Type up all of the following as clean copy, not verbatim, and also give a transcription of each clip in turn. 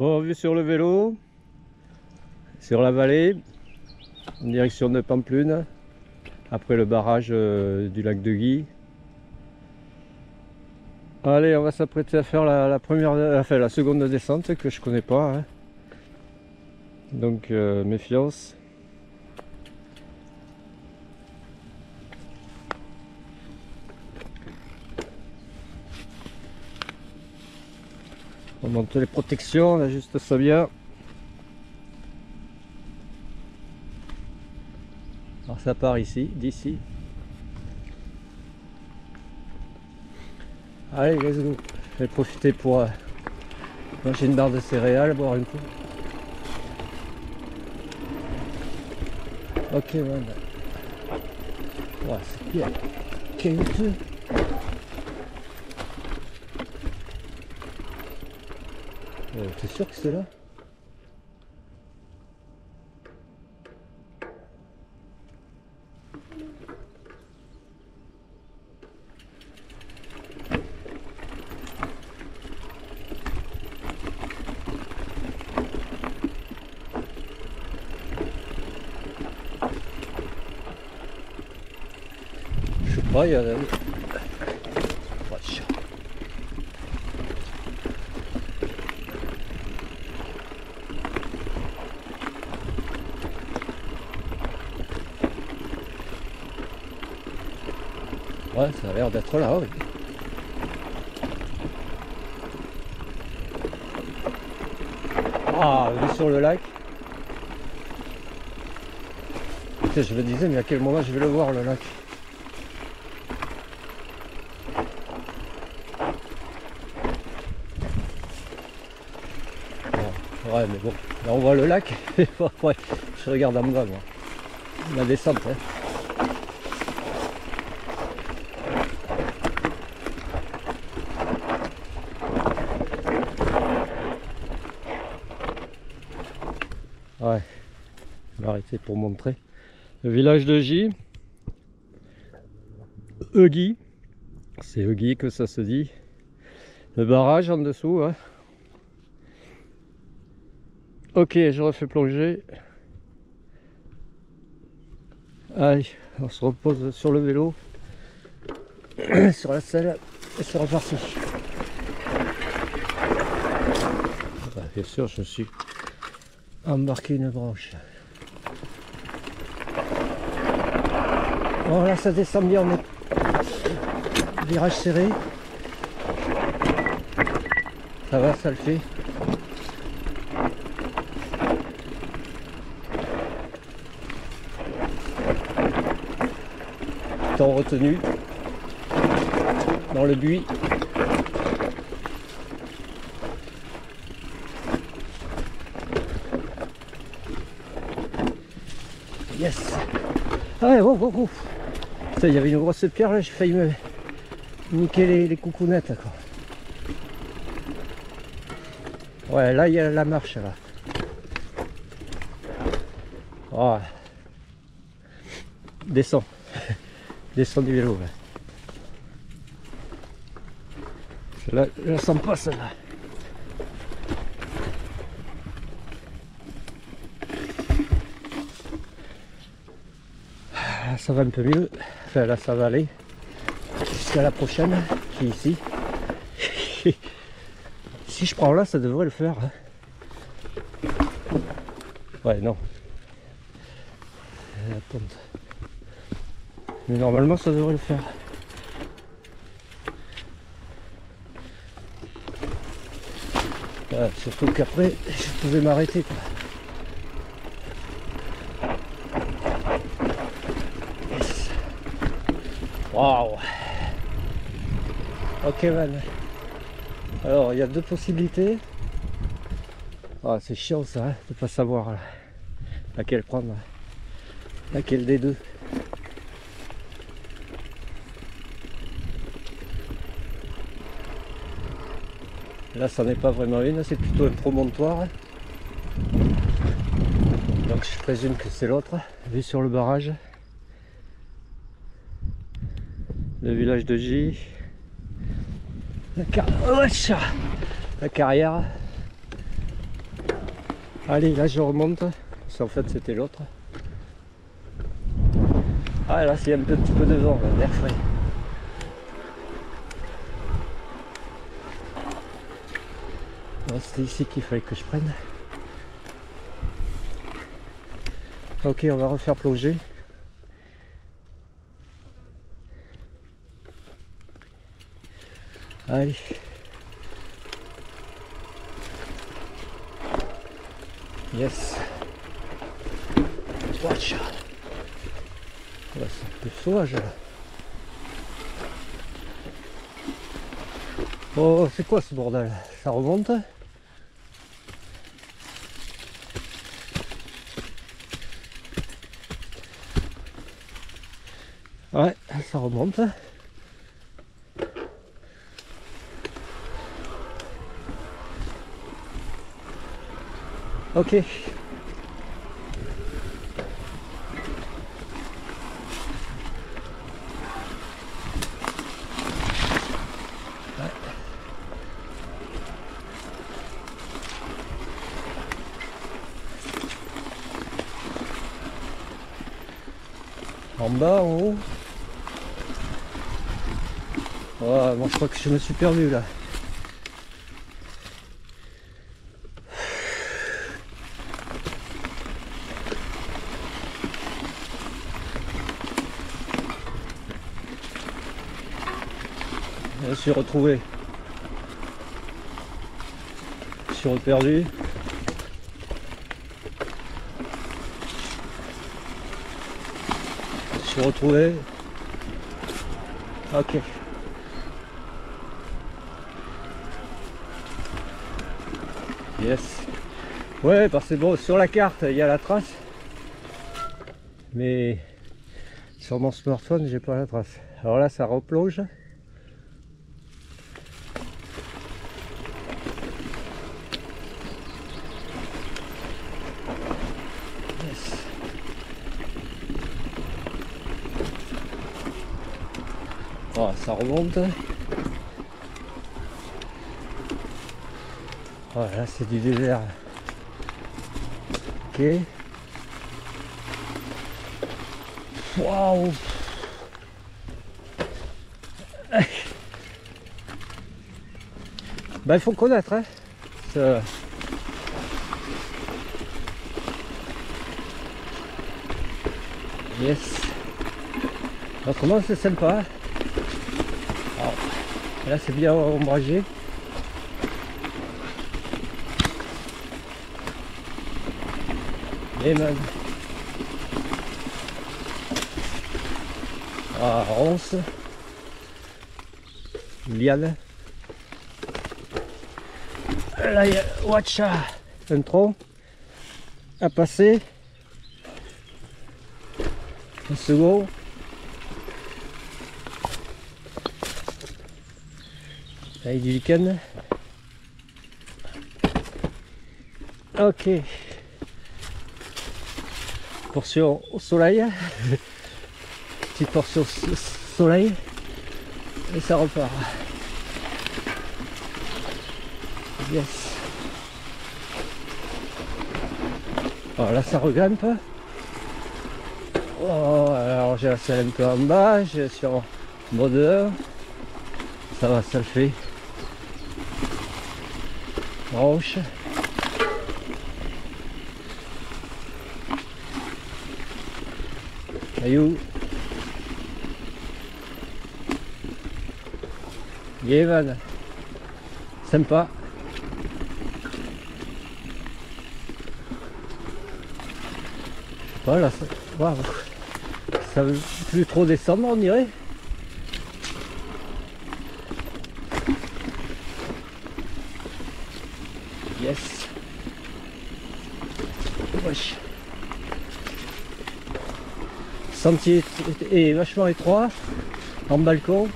Bon, vue sur le vélo, sur la vallée, en direction de Pampelune, après le barrage du lac de Guy. Allez, on va s'apprêter à faire la seconde descente que je connais pas, hein. Donc méfiance. On monte les protections, on ajuste ça bien. Alors ça part ici, d'ici. Allez, let's go. Je vais profiter pour manger une barre de céréales, boire un coup. Ok, man. Ouais, c'est bien. Caillouteux. T'es sûr que c'est là? Je sais pas, il y a... Ouais, ça a l'air d'être là, oui. Ah, vue sur le lac. Putain, je me disais, mais à quel moment je vais le voir, le lac? Ouais, mais bon, là on voit le lac. Ouais, je regarde en bas, moi. La descente, hein. Ouais, je vais arrêter pour montrer. Le village de Gy. Eugy. C'est Eugy que ça se dit. Le barrage en dessous, hein. Ok, je refais plonger. Allez, on se repose sur le vélo, sur la selle, et c'est reparti. Bien sûr, je me suis embarqué une branche. Bon, là ça descend bien, on est virage serré. Ça va, ça le fait. Temps retenu dans le buis. Yes. Ah ouais, wow, wow, wow. Putain, il y avait une grosse pierre là, j'ai failli me niquer les coucounettes, quoi. Ouais, là il y a la marche là. Oh. Descends. Descends du vélo. Là, je la sens pas celle-là. Là, ça va un peu mieux. Enfin là ça va aller. Jusqu'à la prochaine qui est ici. Si je prends là, ça devrait le faire. Ouais, non. La pente. Mais normalement, ça devrait le faire. Ouais, surtout qu'après, je pouvais m'arrêter, quoi. Yes. Waouh. Ok, man. Alors, il y a deux possibilités. Ah, c'est chiant ça, hein, de pas savoir laquelle prendre. Laquelle des deux. Là, ça n'est pas vraiment une, c'est plutôt un promontoire. Donc, je présume que c'est l'autre. Vue sur le barrage. Le village de Gy. La carrière. Allez, là je remonte, parce qu'en fait c'était l'autre. Ah là c'est un petit peu de vent, l'air frais. C'était ici qu'il fallait que je prenne. Ok, on va refaire plonger. Allez. Yes. Watch. Ouais, c'est plus sauvage là. Oh, c'est quoi ce bordel? Ça remonte? Ouais, ça remonte. Ok. En bas, en haut. Oh, moi je crois que je me suis perdu là. Je me suis retrouvé. Je suis reperdu. Je suis retrouvé. Ok. Yes. Ouais, parce que bon, sur la carte, il y a la trace. Mais sur mon smartphone, j'ai pas la trace. Alors là, ça replonge. Yes. Oh, ça remonte. Oh, là, c'est du désert. Ok. Waouh. Bah, il faut connaître, hein. Yes. Autrement, c'est sympa. Alors, là, c'est bien ombragé. Et même. Ah, ronce. Liane. Là, il y a watcha, un tronc à passer. Un second. Là, il y a du lichen. Ok. Portion au soleil. Petite portion soleil. Et ça repart. Yes. Alors là, ça regrimpe. Oh, alors j'ai la selle un peu en bas, j'ai sur mode 1. Ça va, ça le fait. Roche. Caillou. Yevan. Sympa. Voilà, waouh. Ça veut plus trop descendre, on dirait. Yes. Wesh. Sentier est vachement étroit, en balcon.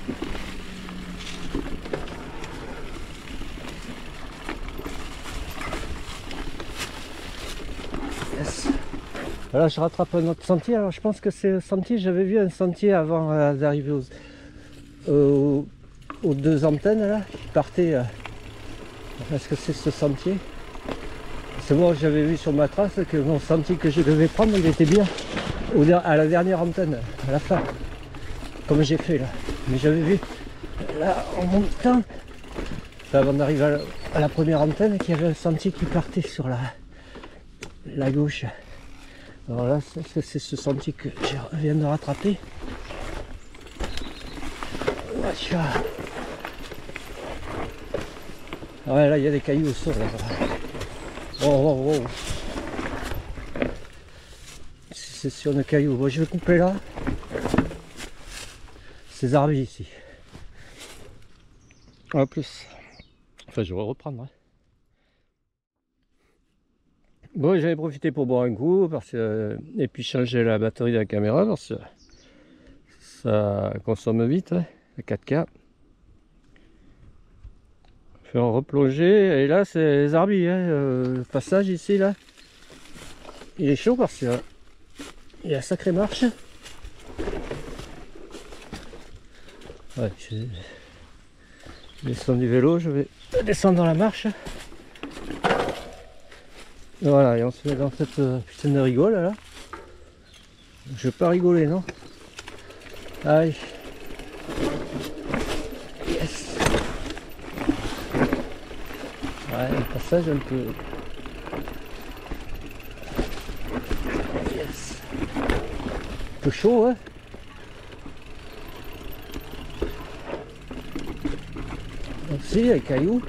Yes. Voilà, je rattrape un autre sentier. Alors je pense que c'est le sentier, j'avais vu un sentier avant d'arriver aux deux antennes là, qui partaient. Est-ce que c'est ce sentier? C'est moi, j'avais vu sur ma trace que mon sentier que je devais prendre, il était bien à la dernière antenne, à la fin, comme j'ai fait là. Mais j'avais vu là en montant, avant d'arriver à la première antenne, qu'il y avait un sentier qui partait sur la gauche. Alors là, c'est ce sentier que je viens de rattraper. Ouais, là, il y a des cailloux au sol. Là. Oh. C'est sur le caillou. Bon, je vais couper là. C'est zarbi ici. En plus. Enfin, je vais reprendre. Hein. Bon, j'avais profité pour boire un coup et puis changer la batterie de la caméra parce que ça consomme vite, hein, la 4K. Faire replonger et là c'est zarbi, hein, le passage ici là. Il est chaud parce que il y a sacrée marche. Ouais, je descends du vélo, je vais descendre dans la marche. Voilà, et on se met dans cette putain de rigole là. Je vais pas rigoler, non? Allez. Yes. Ouais, le passage un peu. Yes. Un peu chaud, hein? Aussi, les cailloux.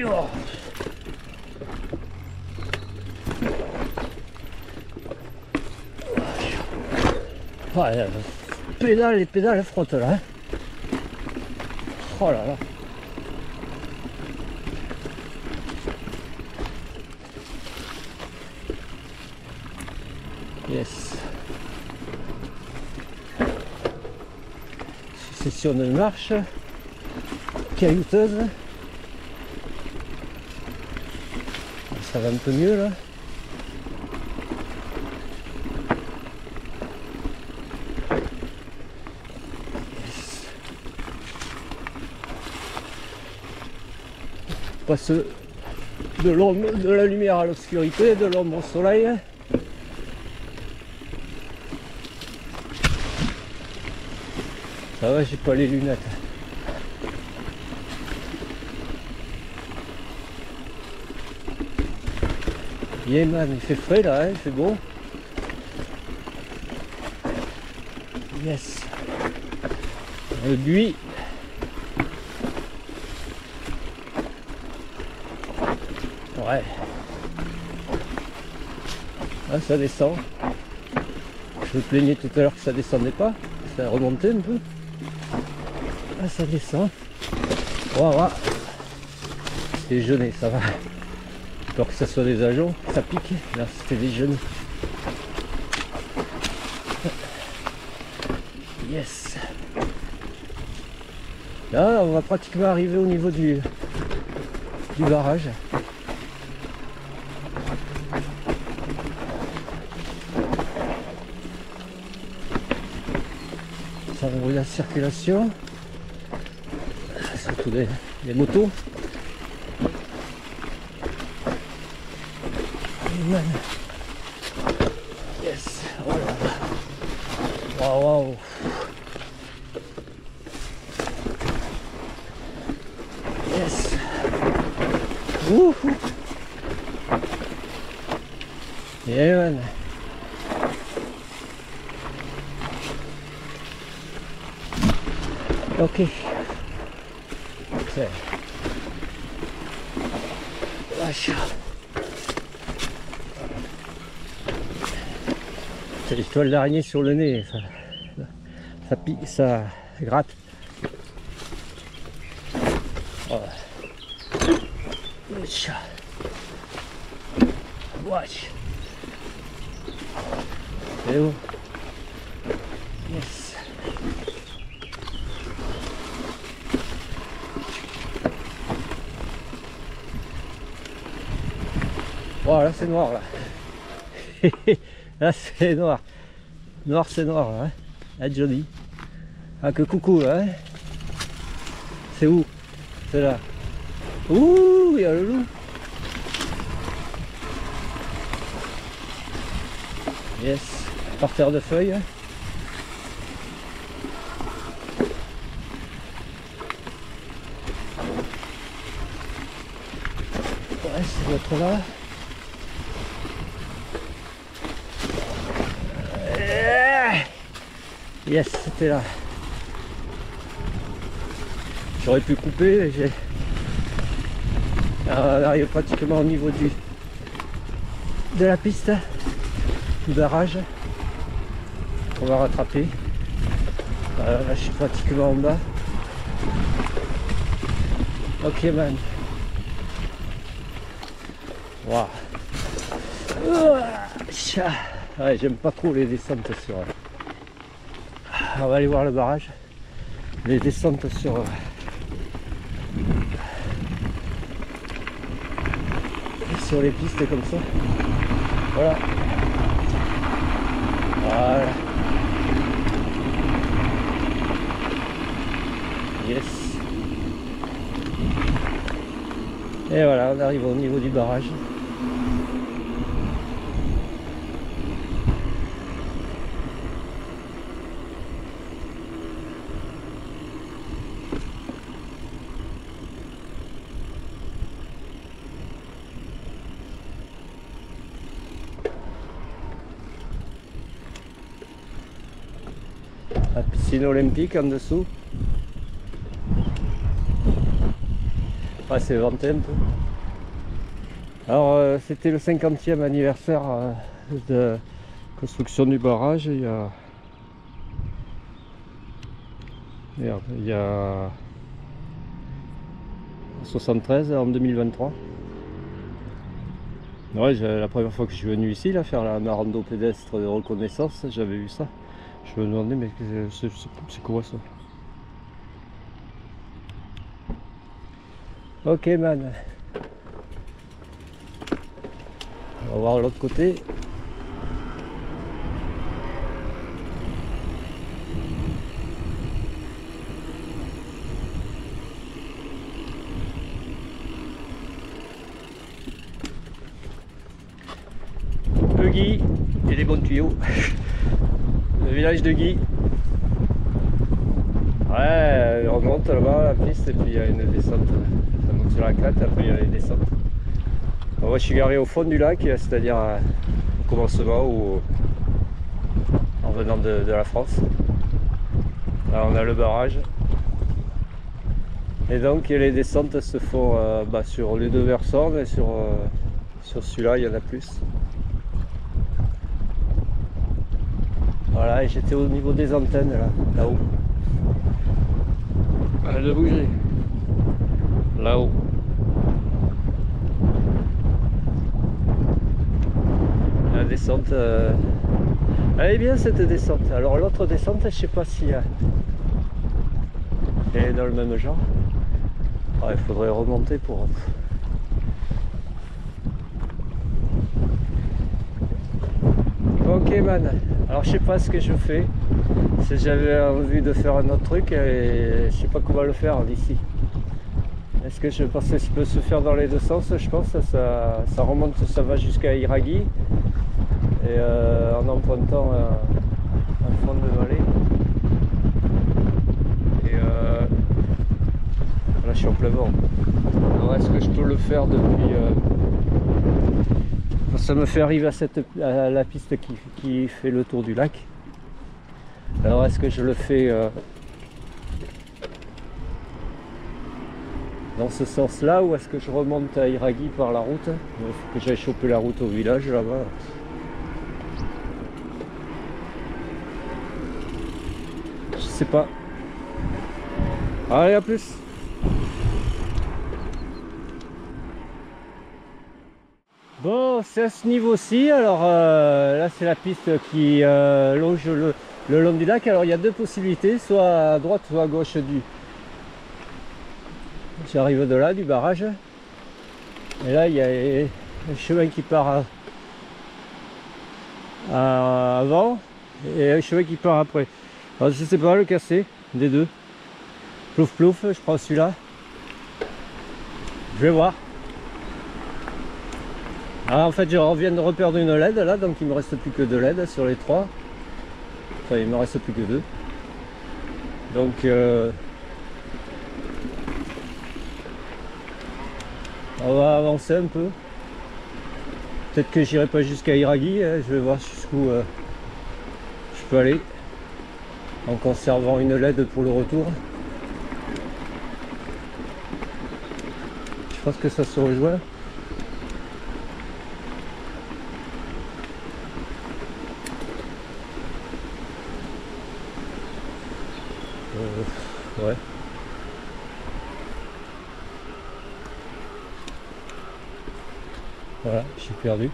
Oh. Ouais, les pédales frottent là. Hein. Oh là là. Yes. C'est sur une marche caillouteuse. Ça va un peu mieux là. Passe de l'ombre, de la lumière à l'obscurité, de l'ombre au soleil. Ça va, j'ai pas les lunettes. Yeah man, il fait frais là, hein, il fait beau. Yes. Le buis. Ouais. Ah, ça descend. Je me plaignais tout à l'heure que ça descendait pas. Ça remontait un peu. Ah, ça descend. Voilà. C'est déjeuner, ça va. Peur que ça soit des ajoncs, ça pique. Là, c'était déjeuner. Yes. Là, on va pratiquement arriver au niveau du barrage. Ça ouvre la circulation. Surtout les motos. Man. Yes. Oh là là. Waouh, waouh. Yes. Wouhou. Yeah man. Ok. Okay. Lâche. C'est les toiles d'araignée sur le nez, ça pique, ça gratte. Oh. Watch. C'est où? Yes. Oh là c'est noir là. Là c'est noir. Noir c'est noir là. Hein. Ah joli. Ah que coucou là. Hein. C'est où? C'est là. Ouh, il y a le loup. Yes, par terre de feuilles. Ouais, c'est l'autre là. Yes, c'était là. J'aurais pu couper, on arrive pratiquement au niveau de la piste, du barrage. On va rattraper. Là, je suis pratiquement en bas. Ok man. Waouh. Ouais, j'aime pas trop les descentes sur... On va aller voir le barrage. Les descentes sur les pistes comme ça. Voilà. Voilà. Yes. Et voilà, on arrive au niveau du barrage. La piscine olympique en dessous. Ouais, c'est vanté un peu. Alors c'était le 50e anniversaire de construction du barrage. Il y a 73 en 2023. Ouais, la première fois que je suis venu ici là, faire ma rando pédestre de reconnaissance, j'avais vu ça. Je me demandais mais c'est quoi ça? Ok man. On va voir l'autre côté. Le Guy et les bons tuyaux. Le village de Guy. Ouais, on remonte là-bas la piste et puis il y a une descente. Ça monte sur la crête, après il y a les descentes. Alors moi je suis garé au fond du lac, c'est-à-dire au commencement ou en venant de la France. Là on a le barrage. Et donc les descentes se font sur les deux versants, mais sur celui-là il y en a plus. Voilà, et j'étais au niveau des antennes là-haut. Elle a bougé. Là-haut. La descente, elle est bien cette descente. Alors l'autre descente, je sais pas si elle est dans le même genre. Ah, il faudrait remonter pour... Ok man, alors je sais pas ce que je fais. Si j'avais envie de faire un autre truc et je sais pas comment le faire d'ici. Est-ce que je pense que ça peut se faire dans les deux sens? Je pense que ça remonte, ça va jusqu'à Iraghi et en empruntant un fond de vallée. Et là je suis en plein vent. Alors est-ce que je peux le faire depuis... Ça me fait arriver à la piste qui fait le tour du lac. Alors est-ce que je le fais dans ce sens là ou est-ce que je remonte à Iraghi par la route? Il faut que j'aille choper la route au village là-bas. Je sais pas. Allez, à plus. Bon, c'est à ce niveau-ci. Alors là c'est la piste qui longe le long du lac. Alors il y a deux possibilités, soit à droite soit à gauche du... J'arrive de là, du barrage. Et là il y a un chemin qui part avant et un chemin qui part après. Alors je sais pas lequel c'est des deux. Plouf plouf, je prends celui-là. Je vais voir. Alors en fait je viens de reperdre une LED là, donc il me reste plus que 2 LED sur les 3. Enfin il me reste plus que 2. Donc on va avancer un peu. Peut-être que j'irai pas jusqu'à Iragi, hein. Je vais voir jusqu'où je peux aller en conservant une LED pour le retour. Je pense que ça se rejoint. Ouais. Voilà, je suis perdu.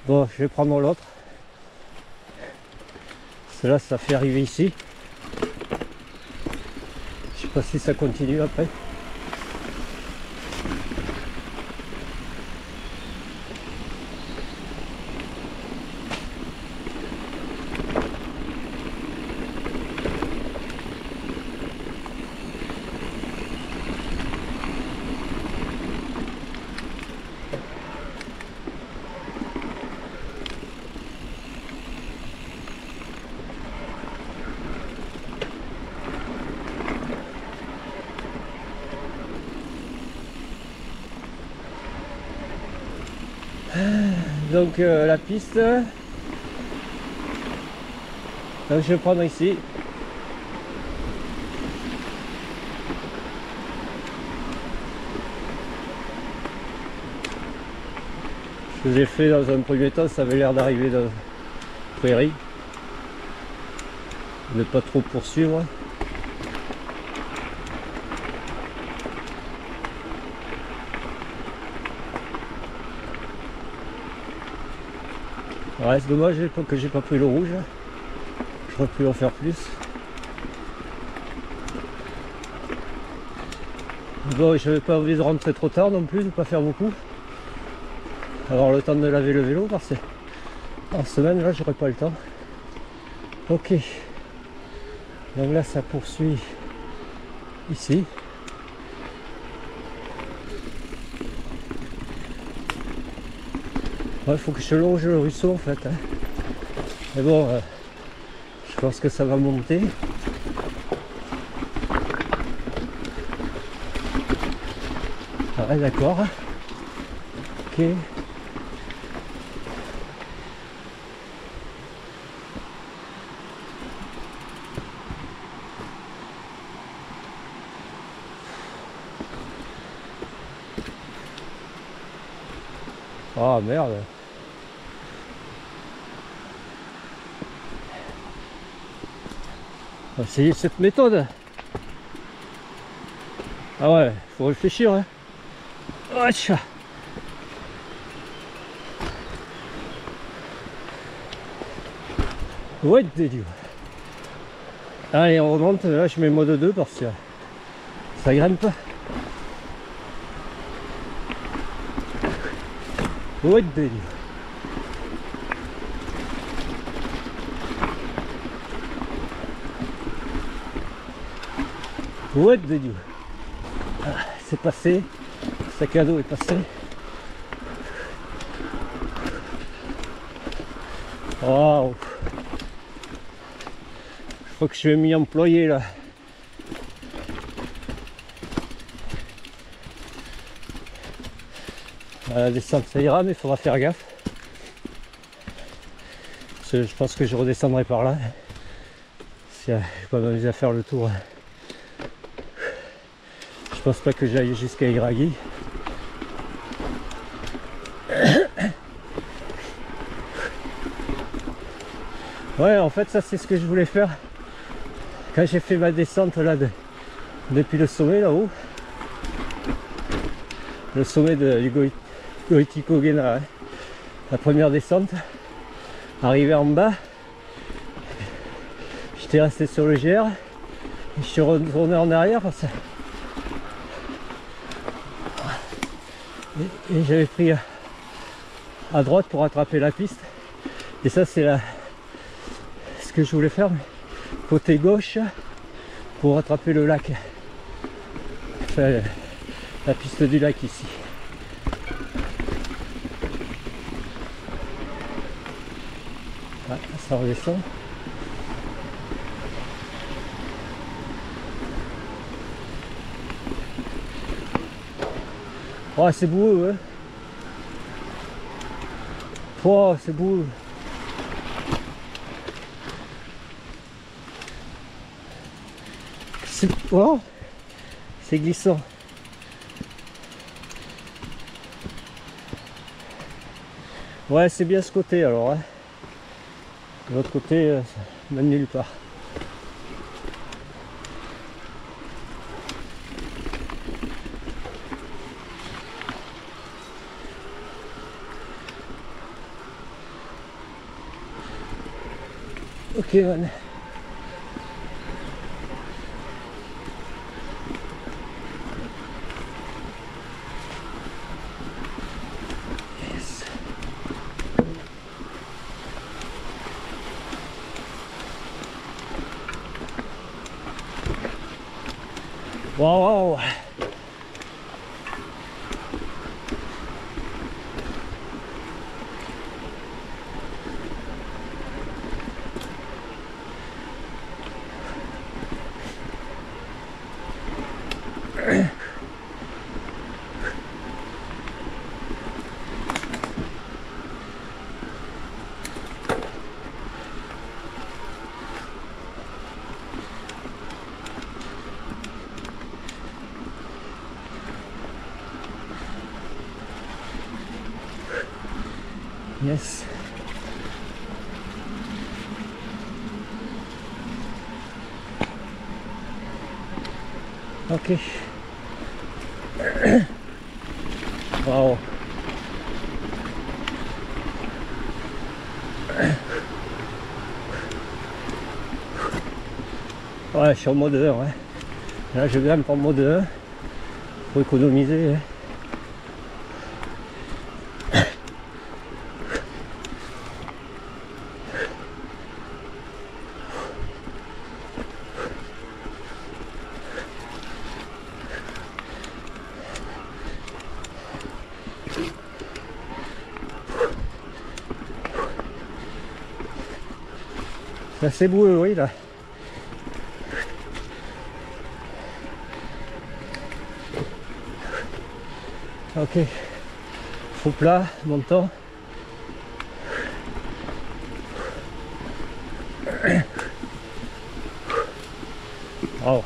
Bon, je vais prendre l'autre. Cela, ça fait arriver ici. Je sais pas si ça continue après. Donc la piste, donc je vais prendre ici. Ce que j'ai fait dans un premier temps, ça avait l'air d'arriver dans la prairie. Ne pas trop poursuivre. Ouais, c'est dommage que j'ai pas pris le rouge. J'aurais pu en faire plus. Bon, je n'avais pas envie de rentrer trop tard non plus, de pas faire beaucoup. Avoir le temps de laver le vélo parce que en semaine là j'aurais pas le temps. Ok. Donc là ça poursuit ici. Il faut que je longe le ruisseau en fait. Hein. Mais bon, je pense que ça va monter. Ah ouais, d'accord. Ok. Ah merde. On va essayer cette méthode. Ah ouais, faut réfléchir. Hein. Oh, ouais, des dieux. Allez, on remonte. Là, je mets mode 2 parce que ça grimpe. Ouais, des dieux. Ouais, des dieux. Ah, c'est passé. Le sac à dos est passé. Waouh. Je crois que je vais m'y employer là. À la descente ça ira, mais il faudra faire gaffe. Je pense que je redescendrai par là. Je vais pas m'amuser à faire le tour. Je pense pas que j'aille jusqu'à Iragi. Ouais, en fait ça c'est ce que je voulais faire quand j'ai fait ma descente là depuis le sommet là-haut. Le sommet du Goitikogena, hein. La première descente, arrivé en bas, j'étais resté sur le GR, et je suis retourné en arrière parce que et j'avais pris à droite pour rattraper la piste, et ça c'est ce que je voulais faire, mais côté gauche pour rattraper le lac, enfin, la piste du lac ici. Ah, ça redescend. Oh, c'est beau, hein. Oh, c'est beau. Oh, c'est glissant. Ouais, c'est bien ce côté alors, hein. De l'autre côté, ça mène nulle part. Ok, man. Yes. Wow, wow. Yes. Ok. Wow. Ouais, je suis en mode 1, ouais. Là, je grimpe en mode 1 pour économiser. Hein. C'est assez beau, oui, là. Ok. Faux plat, montant. Oh.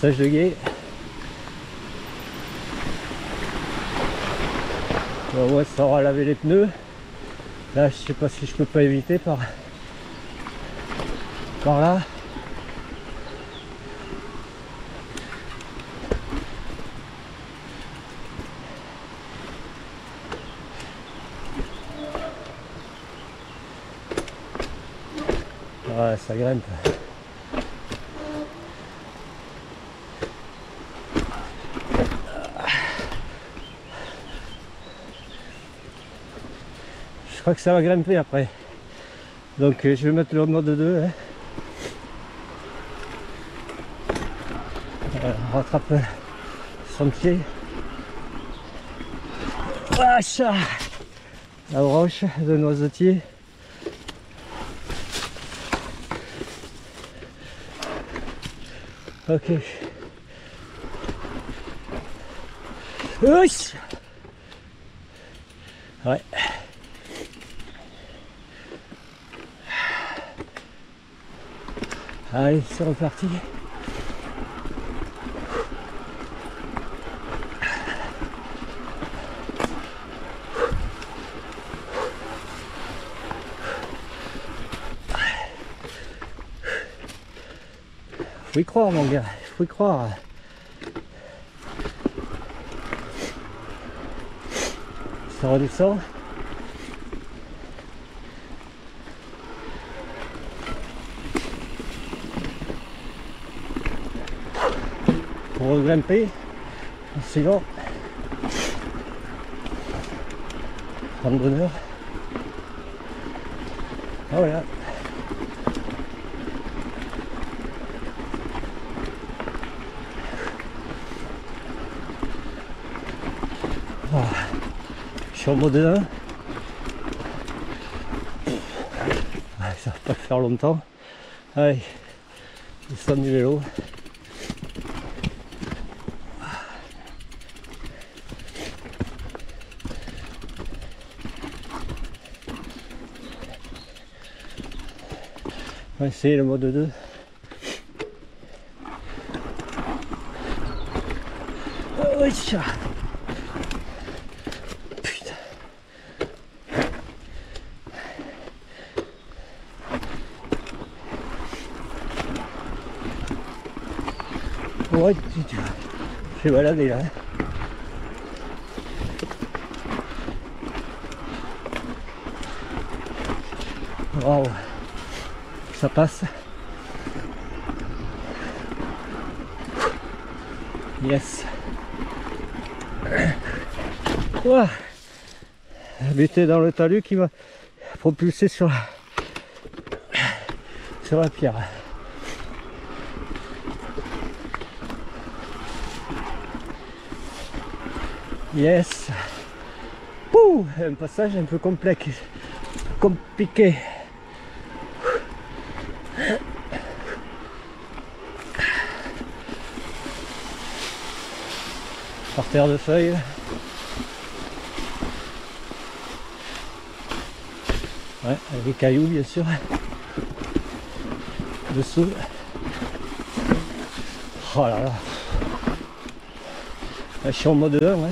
Sage de guet. Bon, ouais, ça aura lavé les pneus. Là, je sais pas si je peux pas éviter par là. Ouais, ça grimpe. Je crois que ça va grimper après. Donc je vais mettre le mode 2. Hein. On rattrape le sentier. Wesh, la broche de noisetier. Ok. Wesh. Ouais. Allez, c'est reparti. Faut y croire, mon gars, faut y croire. Ça redescend. Pour grimper, c'est long. Prendre bonheur. Ah voilà. Oh. Je suis en mode 1. Ouais, ça va pas faire longtemps. Allez, descends du vélo. On va essayer le mode 2. Oh, ça. Putain. Ouais, je vais balader là. Waouh. Ça passe. Yes. Ouah. Buté dans le talus qui m'a propulsé sur la pierre. Yes. Ouh, un passage un peu complexe, compliqué. Par terre de feuilles. Ouais, avec des cailloux bien sûr. Dessous. Oh là là. Là, je suis en mode 1, ouais.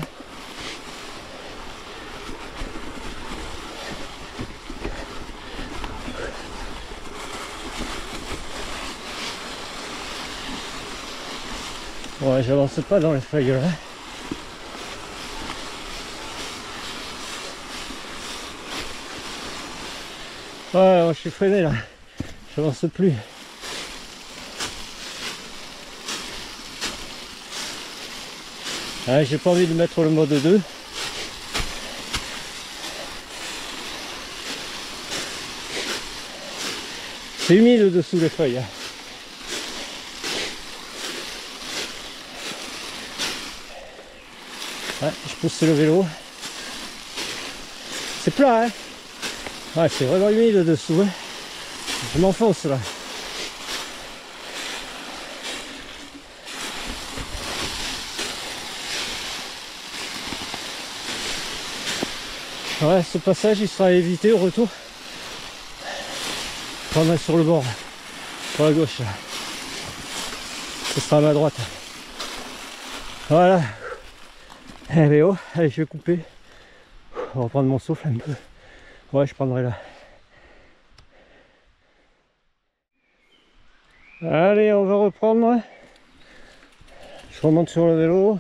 Ouais, j'avance pas dans les feuilles là. Ouais, je suis freiné là. J'avance plus. Ouais, j'ai pas envie de mettre le mode 2. C'est humide dessous les feuilles. Ouais, je pousse le vélo. C'est plat, hein. Ouais, c'est vraiment humide dessous. Hein. Je m'enfonce là. Ouais, ce passage il sera évité au retour. Prendre sur le bord, sur la gauche. Ce sera à ma droite. Voilà. Allez, oh, allez, je vais couper. On va prendre mon souffle un peu. Ouais, je prendrai là. Allez, on va reprendre. Je remonte sur le vélo.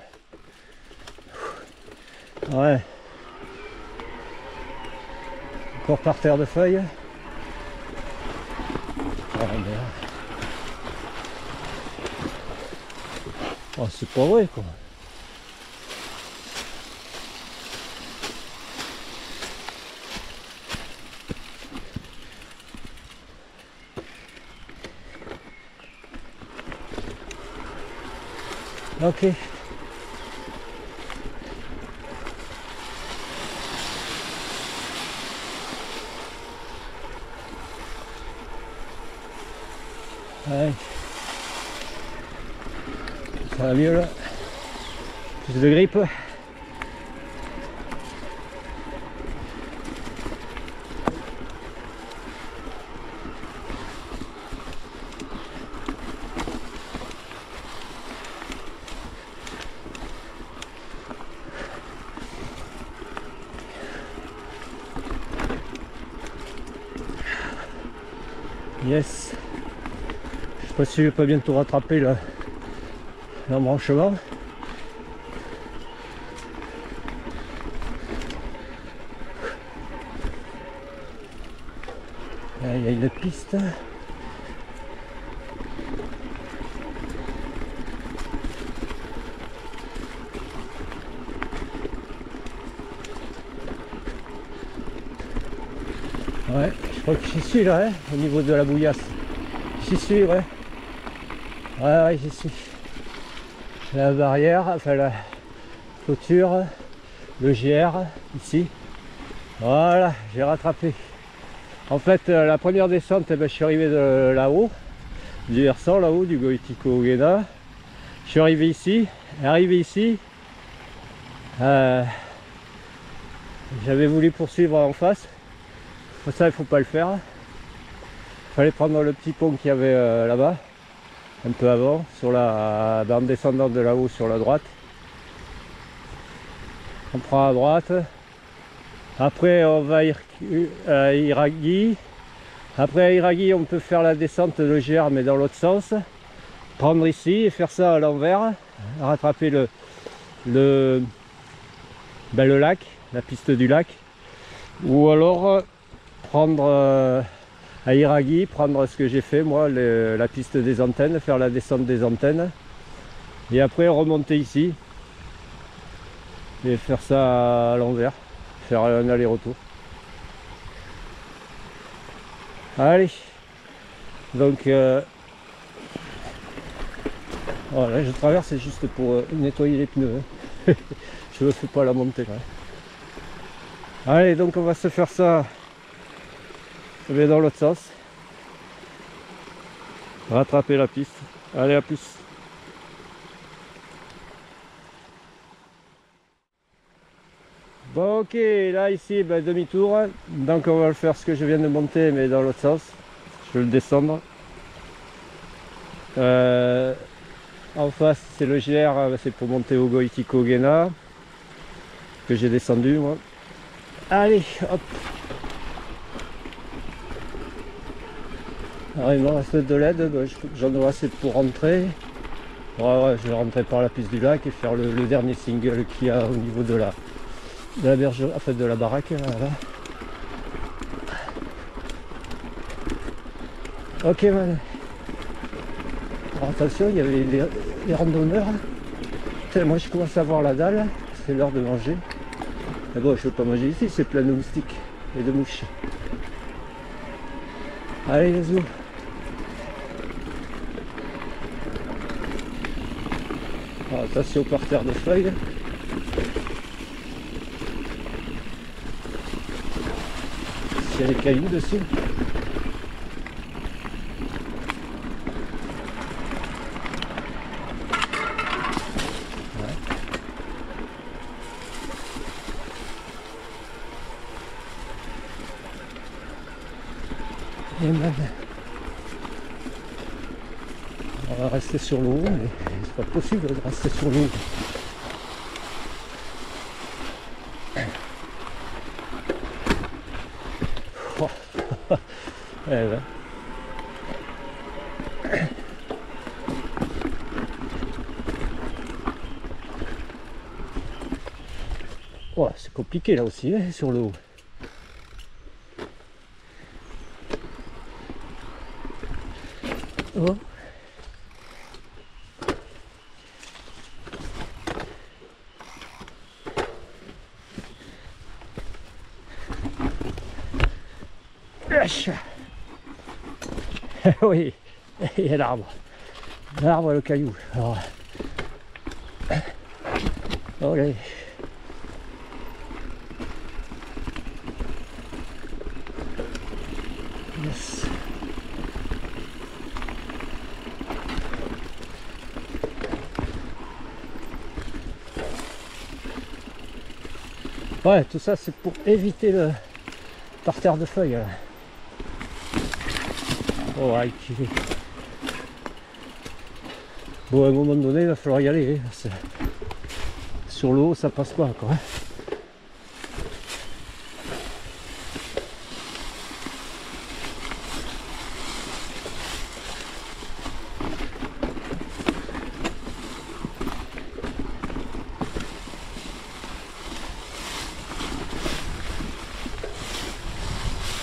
Ouais. Encore par terre de feuilles. Oh merde. Oh, c'est pas vrai quoi. Ok. Ouais. Ça va mieux là. Plus de grippe. Yes. Je sais pas si je vais pas bientôt rattraper l'embranchement. Là, il y a une piste. Ouais, je crois que j'y suis là, hein, au niveau de la bouillasse. J'y suis, ouais. Ouais, j'y suis. La barrière, enfin la clôture, le GR, ici. Voilà, j'ai rattrapé. En fait, la première descente, eh ben, je suis arrivé de là-haut, du versant là-haut, du Goitico-Guéna. Je suis arrivé ici, j'avais voulu poursuivre en face. Pour ça, il ne faut pas le faire. Il fallait prendre le petit pont qu'il y avait là-bas, un peu avant, sur en descendant de là-haut sur la droite. On prend à droite. Après, on va à Iraghi. Après, à Iraghi, on peut faire la descente de GR, mais dans l'autre sens. Prendre ici et faire ça à l'envers. Rattraper le lac, la piste du lac. Ou alors prendre à Iraghi, prendre ce que j'ai fait moi, la piste des antennes, faire la descente des antennes. Et après remonter ici. Et faire ça à l'envers. Faire un aller-retour. Allez, donc voilà, je traverse juste pour nettoyer les pneus, hein. Je ne fais pas la montée là. Allez, donc on va se faire ça dans l'autre sens, rattraper la piste. Allez, à plus. Bon, ok, là ici demi-tour, donc on va le faire ce que je viens de monter mais dans l'autre sens. Je vais le descendre. En face c'est le GR, c'est pour monter au Goitico-Guéna que j'ai descendu moi. Allez, hop. Alors il me reste de l'aide, j'en aurai assez pour rentrer. Ouais, je vais rentrer par la piste du lac et faire le dernier single qu'il y a au niveau de la berge, en fait de la baraque. Voilà. Ok, voilà. Alors attention, il y avait les randonneurs. Putain, moi je commence à avoir la dalle, c'est l'heure de manger. Mais bon, je ne peux pas manger ici, c'est plein de moustiques et de mouches. Allez, let's go. Alors, attention par terre de feuilles. Il y a des cailloux dessus. Et même, on va rester sur l'eau, mais c'est pas possible de rester sur l'eau. Oh. Eh ben. Oh, c'est compliqué là aussi, hein, sur l'eau. Oh. Oui, il y a l'arbre. L'arbre et le caillou. Alors, allez. Yes. Ouais, tout ça c'est pour éviter le parterre de feuilles. Là. Oh, ouais, bon, à un moment donné, il va falloir y aller. Hein. Sur l'eau, ça passe pas, quoi.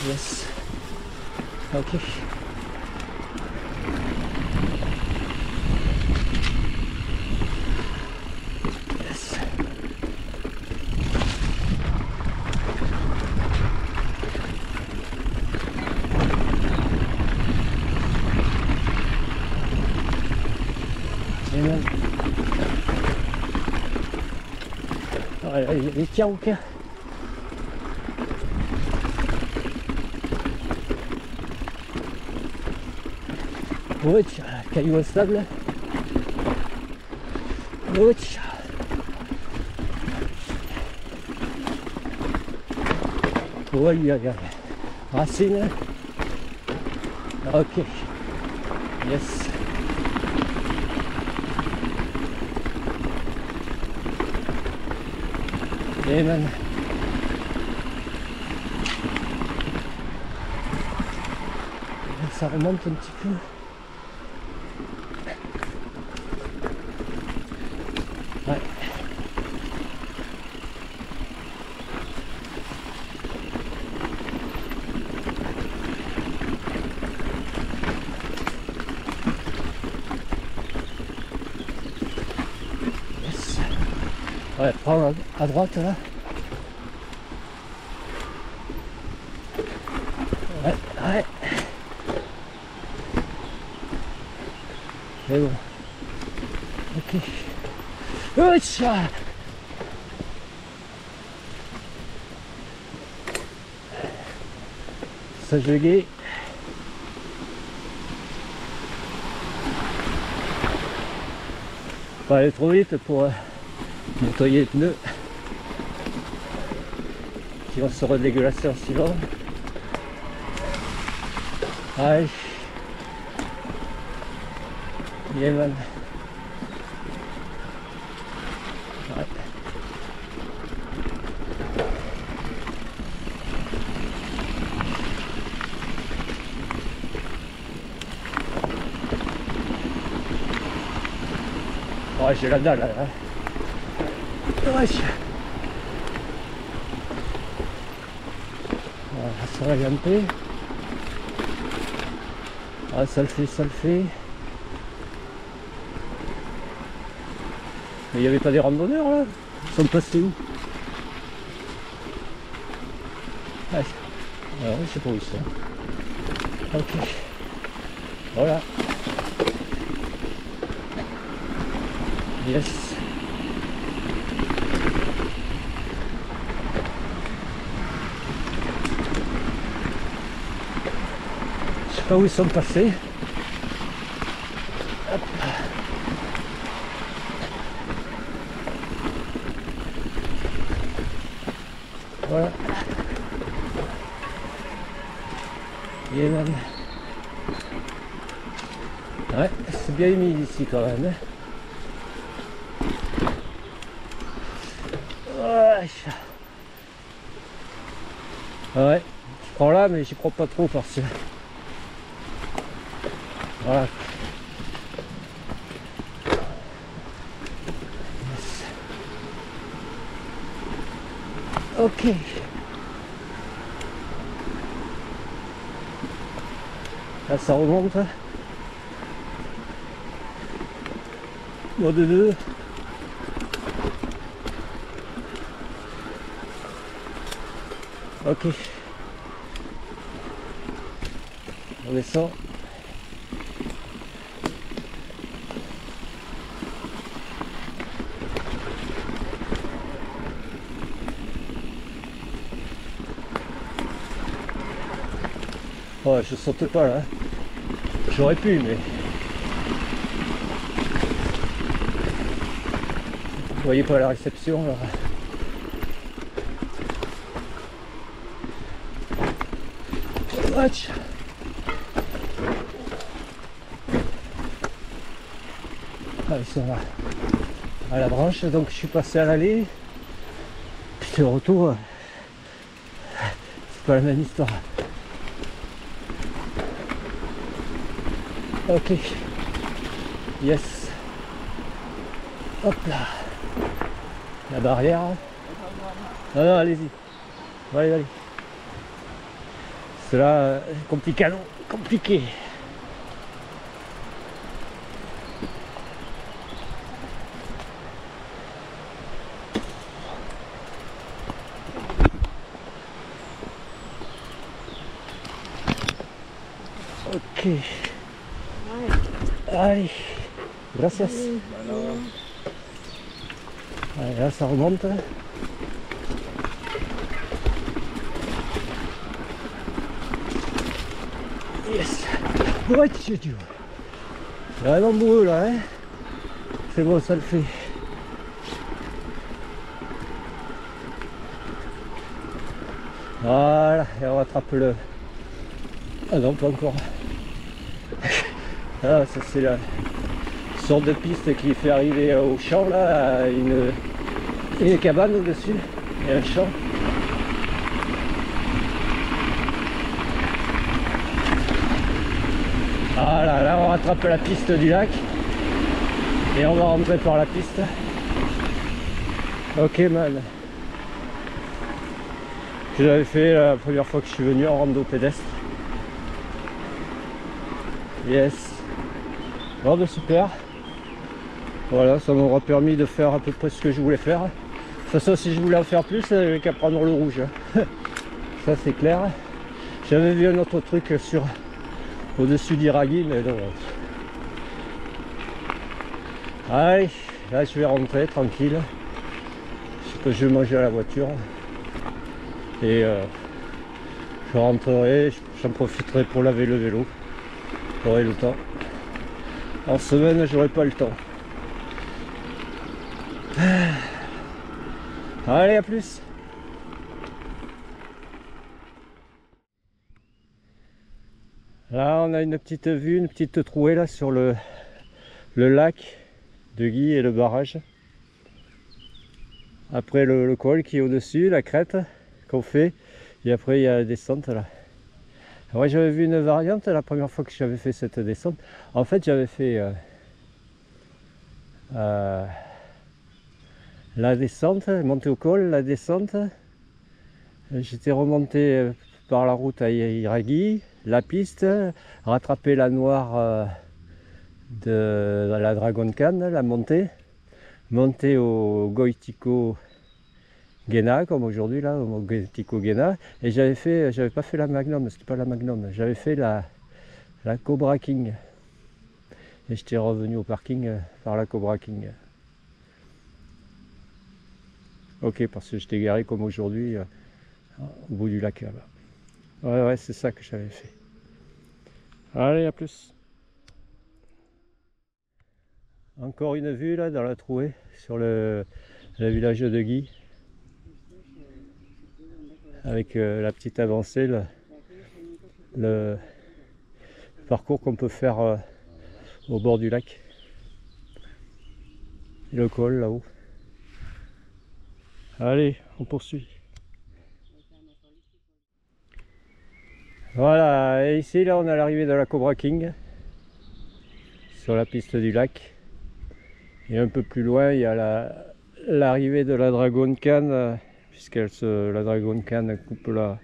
Yes. Ok. Yes. Et même... Voilà, les tirs au cœur. Oui, caillou instable. Oui. Oui, il y a racine. Ok. Yes. Et même. Ça remonte un petit peu. Ouais. Yes. Ouais, prends à droite là. Ouais, ouais. C'est bon. Ok. Oui, ça. Ça je gai. Pas aller trop vite pour nettoyer les pneus qui vont se redégueulasser en suivant. Allez. Yemen. Ouais. Ouais, j'ai la dalle là. Ouais. Voilà, ça va un peu. Ah, ça le fait, ça le fait. Mais il n'y avait pas des randonneurs là? Ils sont passés où? Ah, alors, je sais pas où ils sont. Ok. Voilà. Yes. Je sais pas où ils sont passés. Hop. Voilà. Yemen. Ouais, c'est bien humide ici quand même. Ouais, je prends là mais j'y crois pas trop parce que... Voilà. Yes. Ok. Là ça remonte. Mode 2. Ok. On descend. Oh, je saute pas là. J'aurais pu, mais... Vous voyez pas la réception là. Watch. Ah, ils sont là. À la branche, donc je suis passé à l'allée. Puis le retour, c'est pas la même histoire. Ok. Yes. Hop là. La barrière. Non, non, allez-y. Allez, allez. que là, compliqué. Compliqué. Ok. Allez. Gracias. Allez, là, ça remonte. Yes. Ouais, tu. C'est vraiment beau là, hein. C'est bon, ça le fait. Voilà, et on rattrape le... Ah non, pas encore. Ah, ça c'est la sorte de piste qui fait arriver au champ là, à une cabane au-dessus, et un champ. Voilà, là on rattrape la piste du lac et on va rentrer par la piste. Ok man. Je l'avais fait la première fois que je suis venu en rando pédestre. Yes. Bon ben super. Voilà, ça m'aura permis de faire à peu près ce que je voulais faire. De toute façon, si je voulais en faire plus, j'avais qu'à prendre le rouge. Ça c'est clair. J'avais vu un autre truc sur au-dessus d'Iragui, mais non. Allez, là je vais rentrer tranquille. Je vais manger à la voiture. Et je rentrerai, j'en profiterai pour laver le vélo. J'aurai le temps. En semaine, j'aurai pas le temps. Allez, à plus. Là, on a une petite vue, une petite trouée là sur le lac de Guy et le barrage. Après le col qui est au-dessus, la crête qu'on fait. Et après, il y a la descente là. Moi, j'avais vu une variante la première fois que j'avais fait cette descente. En fait, j'avais fait la descente, monter au col, la descente. J'étais remonté par la route à Iragui, la piste, rattraper la noire de la Dragon Khan, la montée, monter au Goitico Guéna, comme aujourd'hui là, au Goitico Guéna, et j'avais pas fait la Magnum, c'était pas la Magnum, j'avais fait la Cobra King. Et j'étais revenu au parking par la Cobra King. Ok, parce que j'étais garé comme aujourd'hui au bout du lac là-bas. Ouais, c'est ça que j'avais fait. Allez, à plus. Encore une vue là dans la trouée sur le village de Guy. Avec la petite avancée, le parcours qu'on peut faire au bord du lac. Et le col là-haut. Allez, on poursuit. Voilà, et ici là on a l'arrivée de la Cobra King sur la piste du lac. Et un peu plus loin il y a l'arrivée de la Dragon Khan, la Dragon Khan coupe la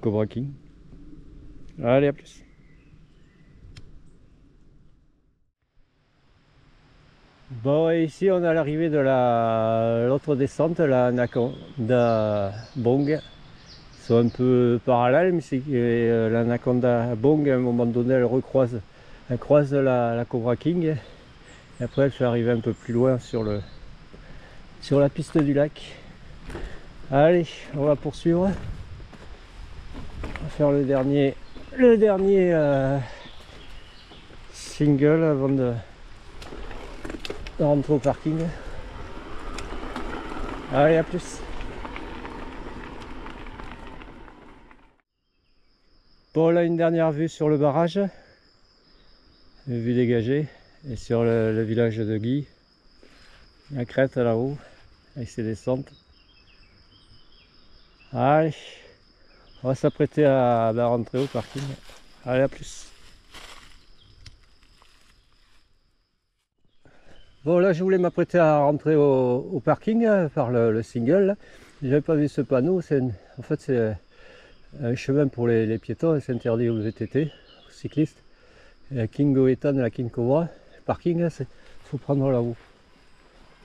Cobra King. Allez, à plus. Bon, et ici on a l'arrivée de l'autre descente, la Anaconda Bong. Ils sont un peu parallèles, mais c'est l'Anaconda Bong à un moment donné elle croise la Cobra King. Et après elle fait arriver un peu plus loin sur la piste du lac. Allez, on va poursuivre. On va faire le dernier single avant de rentrer au parking. Allez, à plus. Bon, là une dernière vue sur le barrage, une vue dégagée, et sur le village de Guy, la crête là-haut avec ses descentes. Allez, on va s'apprêter à rentrer au parking. Allez, à plus. Bon, là je voulais m'apprêter à rentrer au parking par le single. J'avais pas vu ce panneau. En fait c'est un chemin pour les piétons, c'est interdit aux VTT, aux cyclistes. Et la King Goétan, la King Cobra, le parking, il faut prendre là-haut.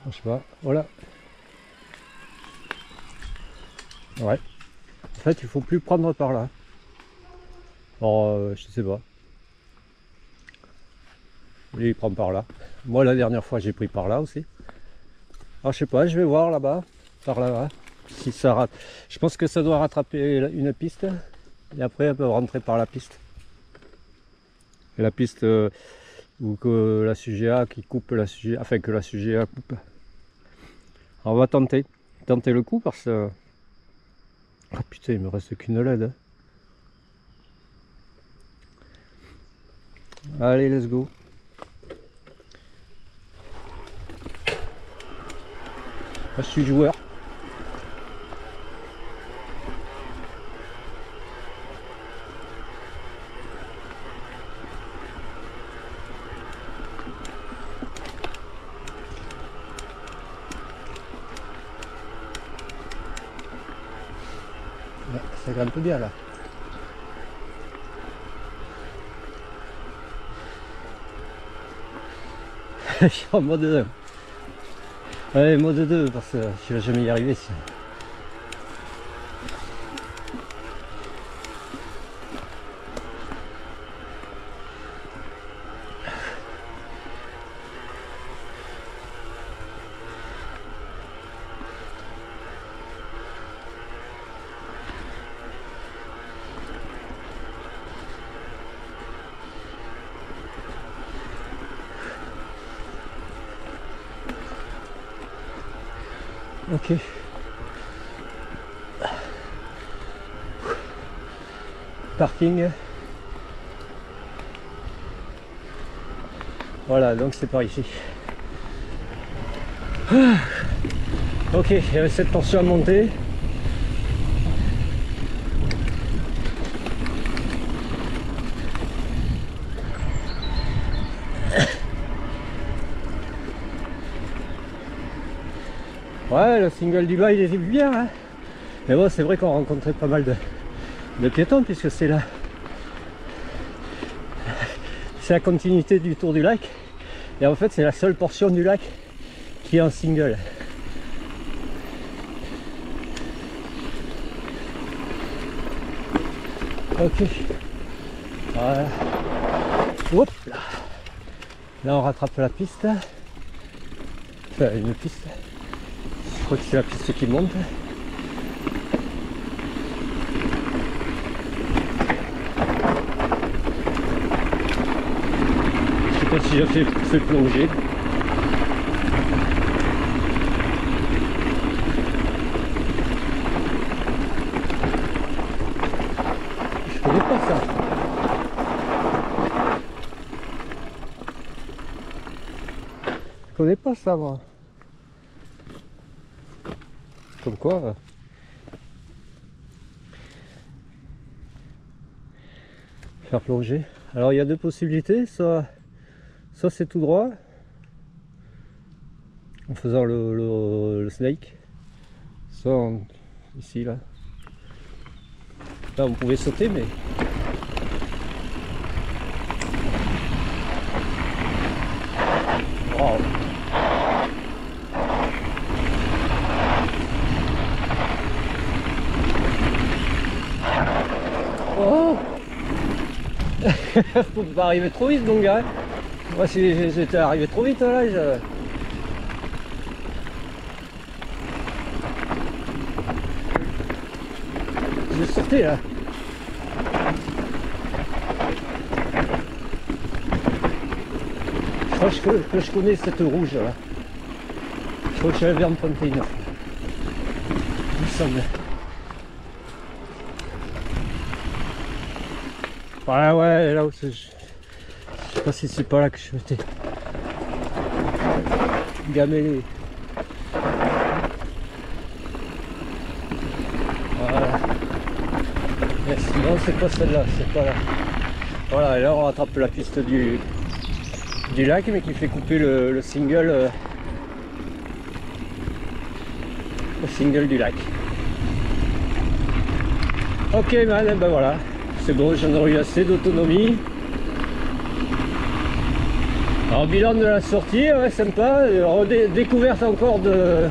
Je sais pas, voilà. Ouais. En fait, il faut plus prendre par là. Alors, je sais pas. Lui, il prend par là. Moi, la dernière fois, j'ai pris par là aussi. Alors, je sais pas, je vais voir là-bas, par là-bas. Si ça rate. Je pense que ça doit rattraper une piste. Et après, elle peut rentrer par la piste. Et la piste ou que la SUGA qui coupe la SUGA, enfin que la SUGA coupe. Alors, on va tenter le coup parce que. Ah putain, il me reste qu'une LED. Allez, let's go. Je suis joueur. Ça grimpe bien là. Je suis en mode 2. Ouais, mode 2 parce que je vais jamais y arriver ici. Ok. Parking. Voilà, donc c'est par ici. Ok, il y avait cette portion à monter. Ouais, le single du bas il est bien, hein. Mais bon, c'est vrai qu'on rencontrait pas mal de piétons puisque c'est la continuité du tour du lac. Et en fait, c'est la seule portion du lac qui est en single. Ok. Voilà. Hop là. Là, on rattrape la piste. Enfin, une piste. Je crois que c'est la piste qui monte. Je sais pas si j'ai fait plonger. Je connais pas ça. Je connais pas ça moi. Comme quoi faire plonger. Alors il y a deux possibilités, soit c'est tout droit en faisant le snake, soit ici là. Là vous pouvez sauter mais wow. Oh. Faut pas arriver trop vite mon gars. Moi si j'étais arrivé trop vite là, je sortais là. Je crois que je connais cette rouge là. Je crois que j'avais emprunté une fois. Il me semble. Ouais, là où c'est. Je sais pas si c'est pas là que je m'étais gamellé. Voilà. Et sinon c'est pas celle-là, c'est pas là. Voilà, et là on rattrape la piste du lac mais qui fait couper le single du lac. Ok man, ben voilà, c'est bon, j'en aurai eu assez d'autonomie. Alors bilan de la sortie, ouais, sympa, découverte encore de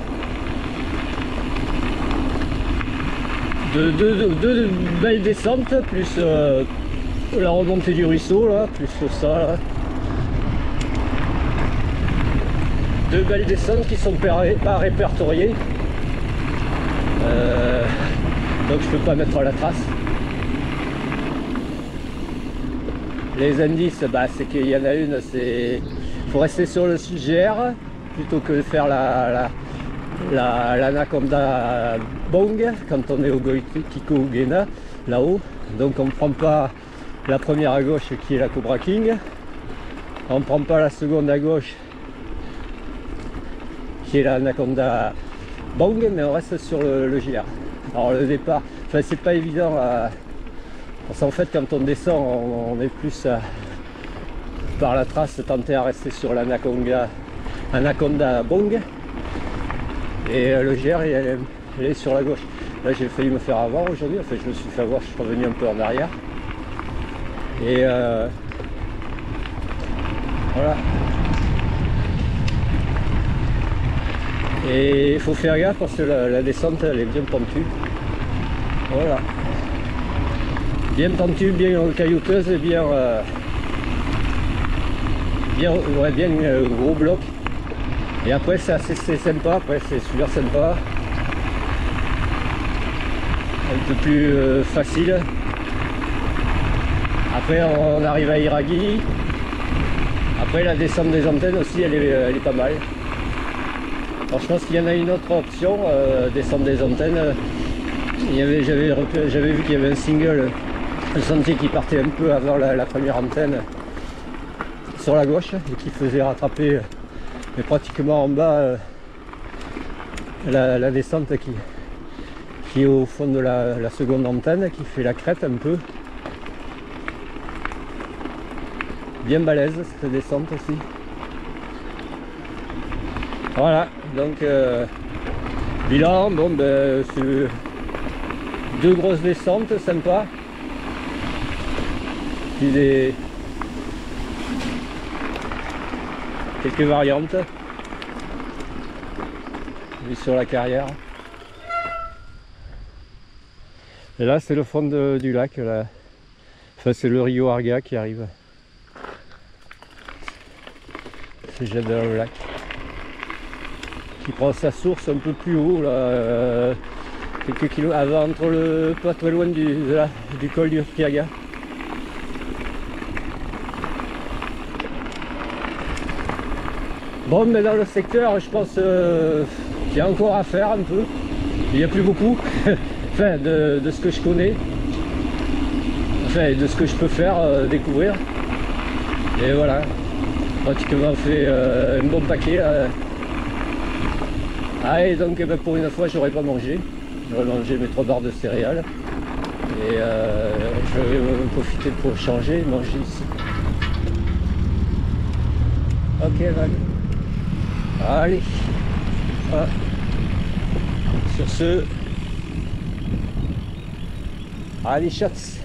belles descentes, plus la remontée du ruisseau là, plus ça là. Deux belles descentes qui sont pas répertoriées. Donc je peux pas mettre la trace. Les indices, bah, c'est qu'il y en a une, c'est faut rester sur le GR plutôt que de faire l'Anaconda Bong quand on est au Goikiko-Uguena là-haut. Donc on ne prend pas la première à gauche qui est la Cobra King, on ne prend pas la seconde à gauche qui est l'Anaconda Bong, mais on reste sur le GR. Alors le départ, enfin c'est pas évident parce qu'en fait quand on descend on est plus par la trace tenter à rester sur l'Anaconda Bong, et le GR il est sur la gauche. Là j'ai failli me faire avoir aujourd'hui, enfin je me suis fait avoir, je suis revenu un peu en arrière et voilà. Et il faut faire gaffe parce que la descente elle est bien pentue. Voilà. Bien pentue, bien caillouteuse, bien gros bloc. Et après c'est sympa, après c'est super sympa. Un peu plus facile. Après on arrive à Iragi. Après la descente des antennes aussi elle est pas mal. Alors je pense qu'il y en a une autre option, descendre des antennes. J'avais vu qu'il y avait un single, un sentier qui partait un peu avant la première antenne sur la gauche et qui faisait rattraper, mais pratiquement en bas, la descente qui est au fond de la seconde antenne, qui fait la crête un peu. Bien balèze cette descente aussi. Voilà, donc bilan, bon ben c'est deux grosses descentes sympas, puis quelques variantes sur la carrière. Et là c'est le fond du lac, là. Enfin c'est le Rio Arga qui arrive, c'est jette dans le lac, qui prend sa source un peu plus haut là, quelques kilomètres avant, pas très loin du col du Urquiaga. Bon, mais dans le secteur je pense qu'il y a encore à faire un peu, il n'y a plus beaucoup enfin de ce que je connais, enfin de ce que je peux faire découvrir, et voilà, pratiquement fait un bon paquet là. Ah, et donc ben, pour une fois j'aurais pas mangé, j'aurais mangé mes 3 barres de céréales et je vais en profiter pour changer et manger ici. Ok man, allez, voilà. Sur ce, allez shots.